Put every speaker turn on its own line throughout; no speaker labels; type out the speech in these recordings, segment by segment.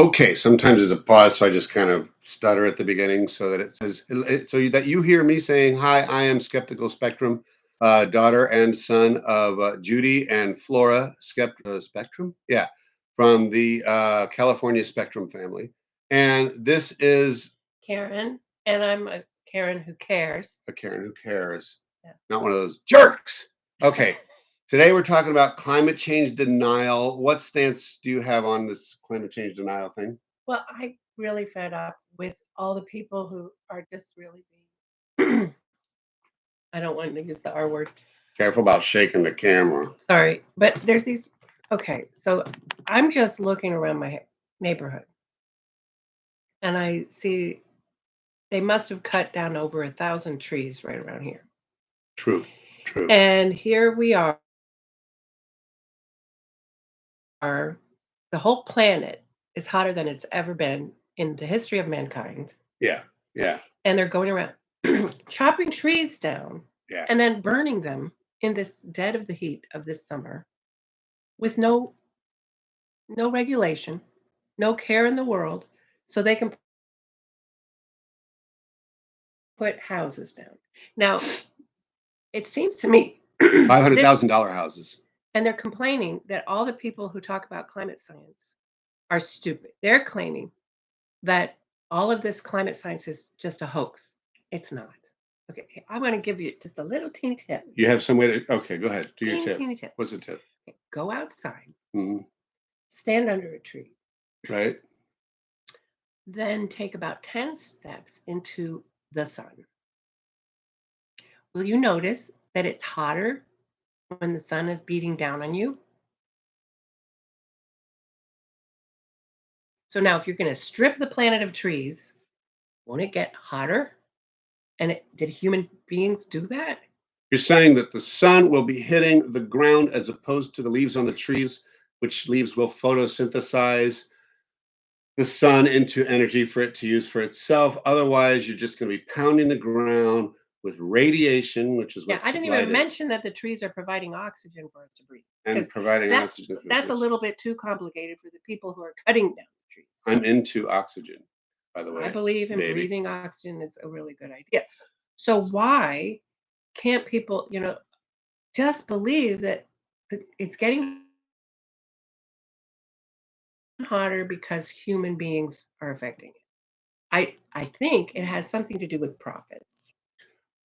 Okay, sometimes there's a pause, so I just kind of stutter at the beginning so that it says, that you hear me saying, "Hi, I am Skeptical Spectrum, daughter and son of Judy and Flora Spectrum, yeah, from the California Spectrum family." And this is
Karen, and I'm a Karen who cares.
a Karen who cares,
Yeah.
not one of those jerks. Okay, today we're talking about climate change denial. What stance do you have on this climate change denial thing?
Well, I really fed up with all the people who are just really being I don't want to use the R word.
Careful about shaking the camera.
Sorry, but there's these okay, so I'm just looking around my neighborhood and I see they must have cut down over 1,000 trees right around here.
True, true.
And here we are, the whole planet is hotter than it's ever been in the history of mankind.
Yeah, yeah,
And they're going around chopping trees down
yeah.
and then burning them in this dead of the heat of this summer with no regulation, no care in the world, so they can put houses down. Now, it seems to me this
$500,000 houses.
and they're complaining that all the people who talk about climate science are stupid. They're claiming that all of this climate science is just a hoax. It's not. Okay, I'm going to give you just a little teeny tip.
You have some way to. Okay, go ahead. Do your
Teeny,
tip.
teeny tip.
What's the tip?
Okay, go outside,
Hmm.
stand under a tree,
Right.
then take about 10 steps into the sun. Will you notice that it's hotter when the sun is beating down on you? So now, if you're going to strip the planet of trees, won't it get hotter? And did human beings do that?
You're saying that the sun will be hitting the ground as opposed to the leaves on the trees, which leaves will photosynthesize the sun into energy for it to use for itself. Otherwise, you're just going to be pounding the ground with radiation, which is
Yeah,
what
I didn't
light
even
is,
mention that the trees are providing oxygen for us to breathe
and
because
providing
that
oxygen for
that's a
us.
little bit too complicated for the people who are cutting down the trees.
I'm into oxygen, by the
I
way,
believe in
baby.
breathing oxygen is a really good idea. So why can't people, just believe that it's getting hotter because human beings are affecting it? I think it has something to do with profits.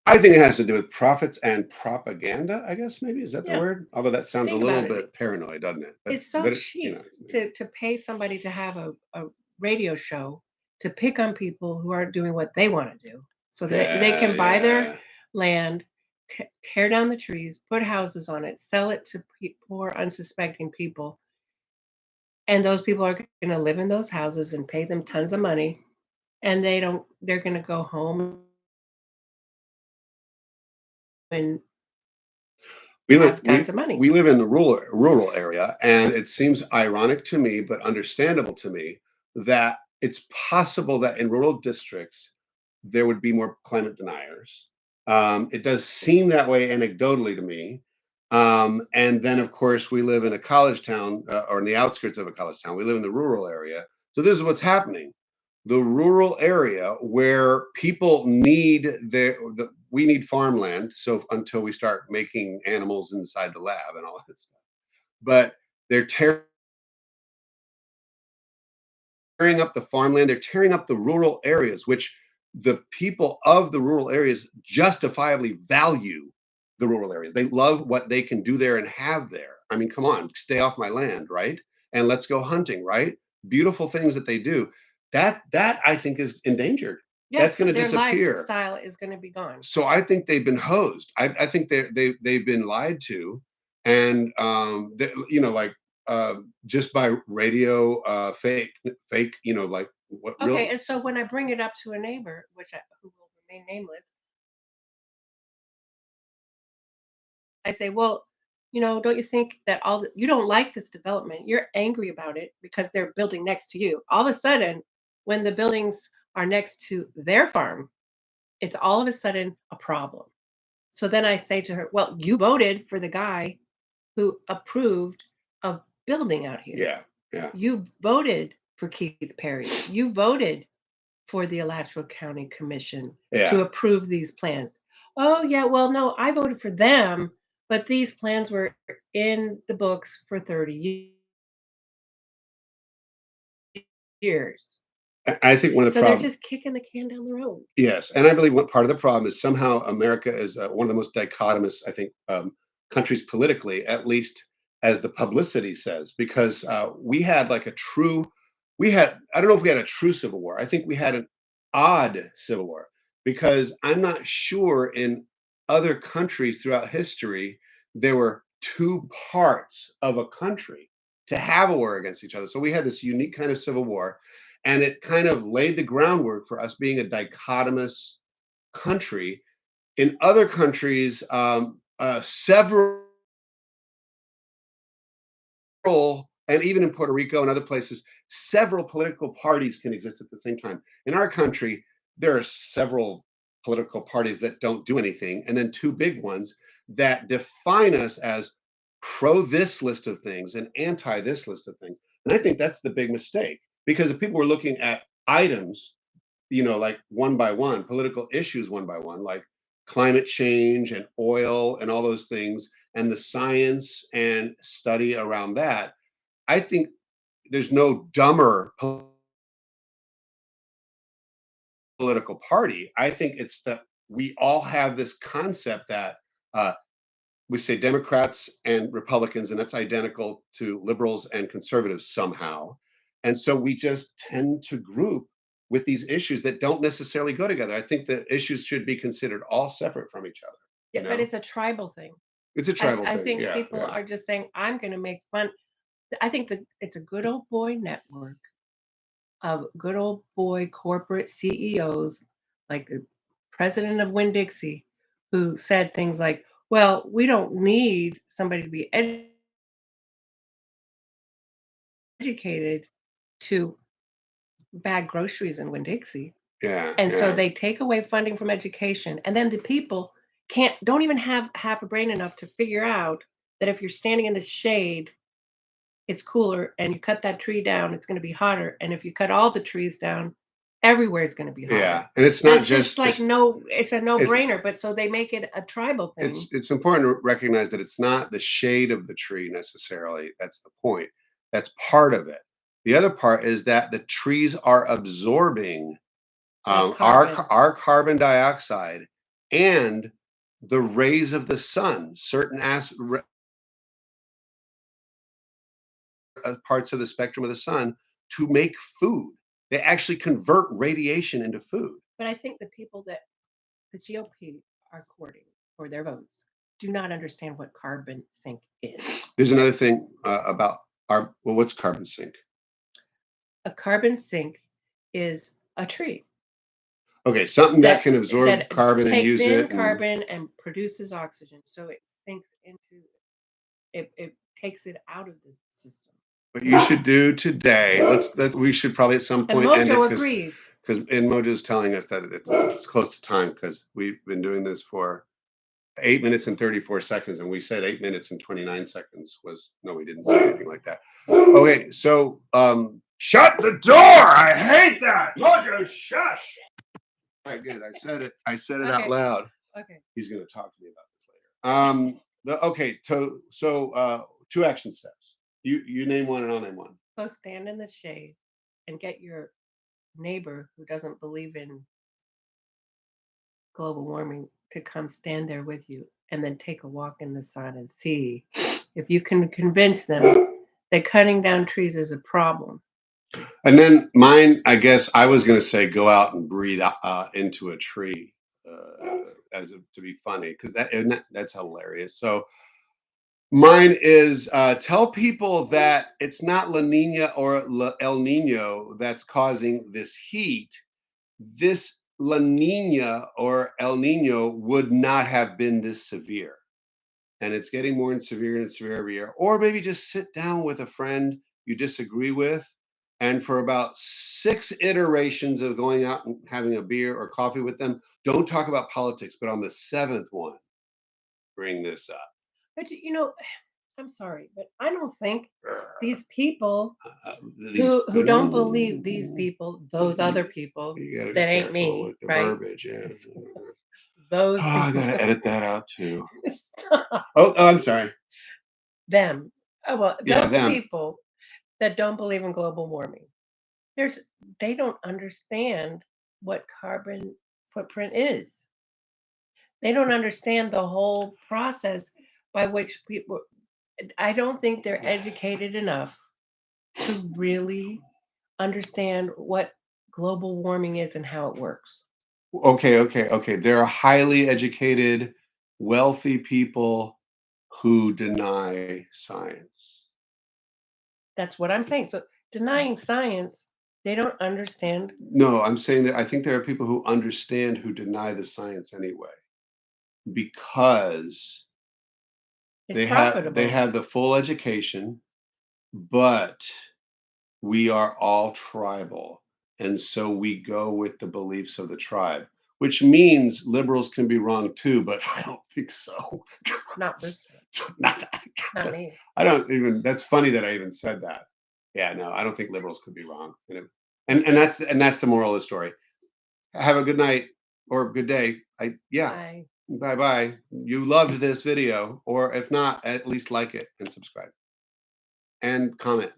I think it has to do with profits and propaganda, I guess maybe. Is that the
Yeah,
word? Although that sounds a
think
little
about it.
bit paranoid, doesn't it?
It's so
But it,
cheap to pay somebody to have a radio show to pick on people who aren't doing what they want to do so that they
yeah,
can buy their
yeah.
land, tear down the trees, put houses on it, sell it to poor, unsuspecting people. And those people are going to live in those houses and pay them tons of money. And they're going to go home and
We live
have
we
tons of money.
we live in the rural area, and it seems ironic to me, but understandable to me, that it's possible that in rural districts there would be more climate deniers. It does seem that way anecdotally to me. And then, of course, we live in a college town, or in the outskirts of a college town. We live in the rural area. So this is what's happening. The rural area where people need we need farmland. So until we start making animals inside the lab and all that stuff, but they're tearing up the farmland. They're tearing up the rural areas, which the people of the rural areas justifiably value the rural areas. They love what they can do there and have there. I mean, come on, stay off my land, right? And let's go hunting, right? Beautiful things that they do. That I think is endangered.
Yeah,
That's going to
their
disappear.
lifestyle is going to be gone.
So I think they've been hosed. I think they've been lied to, and like just by radio fake, like what real.
Okay, and so when I bring it up to a neighbor, who will remain nameless, I say, "Well, don't you think that you don't like this development? You're angry about it because they're building next to you. All of a sudden, when the buildings are next to their farm, it's all of a sudden a problem." So then I say to her, "Well, you voted for the guy who approved of building out here.
Yeah, yeah.
You voted for Keith Perry. You voted for the Alachua County Commission
Yeah.
to approve these plans. Oh, yeah, well, no, I voted for them, but these plans were in the books for 30 years.
I think one of the
So they're
problems.
just kicking the can down the road.
Yes, and I believe what part of the problem is somehow America is one of the most dichotomous, I think, countries politically, at least as the publicity says, because we had like a true, we had, I don't know if we had a true civil war. I think we had an odd civil war because I'm not sure in other countries throughout history there were two parts of a country to have a war against each other. So we had this unique kind of civil war, and it kind of laid the groundwork for us being a dichotomous country. In other countries, several, and even in Puerto Rico and other places, several political parties can exist at the same time. In our country, there are several political parties that don't do anything, and then two big ones that define us as pro this list of things and anti this list of things. And I think that's the big mistake, because if people were looking at items, like one by one, political issues one by one, like climate change and oil and all those things, and the science and study around that, I think there's no dumber political party. I think it's that we all have this concept that uh, we say Democrats and Republicans, and that's identical to liberals and conservatives somehow. And so we just tend to group with these issues that don't necessarily go together. I think the issues should be considered all separate from each other.
Yeah, but it's a tribal thing.
It's a tribal
I
thing.
think
Yeah,
people
yeah,
are just saying, I'm going to make fun. I think that it's a good old boy network of good old boy corporate CEOs, like the president of Winn Dixie, who said things like, well, we don't need somebody to be educated to bag groceries in Winn Dixie.
yeah,
And so
yeah.
they take away funding from education. And then the people don't even have half a brain enough to figure out that if you're standing in the shade, it's cooler, and you cut that tree down, it's going to be hotter. And if you cut all the trees down, everywhere is going to be
Yeah,
hotter.
and it's not
That's just
just
like no, it's a no
it's
brainer. But so they make it a tribal thing.
it's important to recognize that it's not the shade of the tree necessarily. That's the point. That's part of it. The other part is that the trees are absorbing
That
our
carbon.
our carbon dioxide and the rays of the sun, certain parts of the spectrum of the sun, to make food. They actually convert radiation into food.
But I think the people that the GOP are courting for their votes do not understand what carbon sink is.
There's another thing about our, well, what's carbon sink?
A carbon sink is a tree
Okay, something that
that
can absorb carbon and
takes
use
in
it, and
carbon and produces oxygen. So it sinks into it takes it out of the system.
what you should do today. Let's we should probably at some
And
point end it
Mojo
because
agrees.
Mojo's telling us that it's close to time because we've been doing this for 8 minutes and 34 seconds, and we said 8 minutes and 29 seconds was no, we didn't say anything like that. Okay, so shut the door. I hate that. Mojo, shush. All right, good. I said it out
Okay.
loud.
Okay.
He's going to talk to me about this later. Okay, so two action steps. You name one and I'll name one.
Go stand in the shade and get your neighbor who doesn't believe in global warming to come stand there with you and then take a walk in the sun and see if you can convince them that cutting down trees is a problem.
And then mine, I guess I was going to say go out and breathe into a tree to be funny because that's hilarious. So mine is tell people that it's not La Nina or El Nino that's causing this heat. This La Nina or El Nino would not have been this severe. And it's getting more and severe every year. Or maybe just sit down with a friend you disagree with. And for about 6 iterations of going out and having a beer or coffee with them, don't talk about politics. But on the seventh one, bring this up.
But I'm sorry, but I don't think these people
These
who don't believe these people, those other people
you gotta be
that ain't
careful
me,
with the
right?
verbiage, yeah. Oh,
Those
I
people,
gotta edit that out too.
stop
I'm sorry.
them. Oh, well,
Yeah,
those
them.
people that don't believe in global warming. There's they don't understand what carbon footprint is. They don't understand the whole process by which people I don't think they're educated enough to really understand what global warming is and how it works.
Okay. There are highly educated, wealthy people who deny science.
That's what I'm saying. So denying science, they don't understand
No, I'm saying that I think there are people who understand who deny the science anyway because
it's
they
profitable.
have the full education, but we are all tribal. And so we go with the beliefs of the tribe, which means liberals can be wrong too, but I don't think so.
Not this one.
Not,
Not me.
I don't even, that's funny that I even said that. Yeah, no, I don't think liberals could be wrong. And that's the moral of the story. Have a good night or good day. Yeah.
I
Bye bye. You loved this video, or if not, at least like it and subscribe and comment.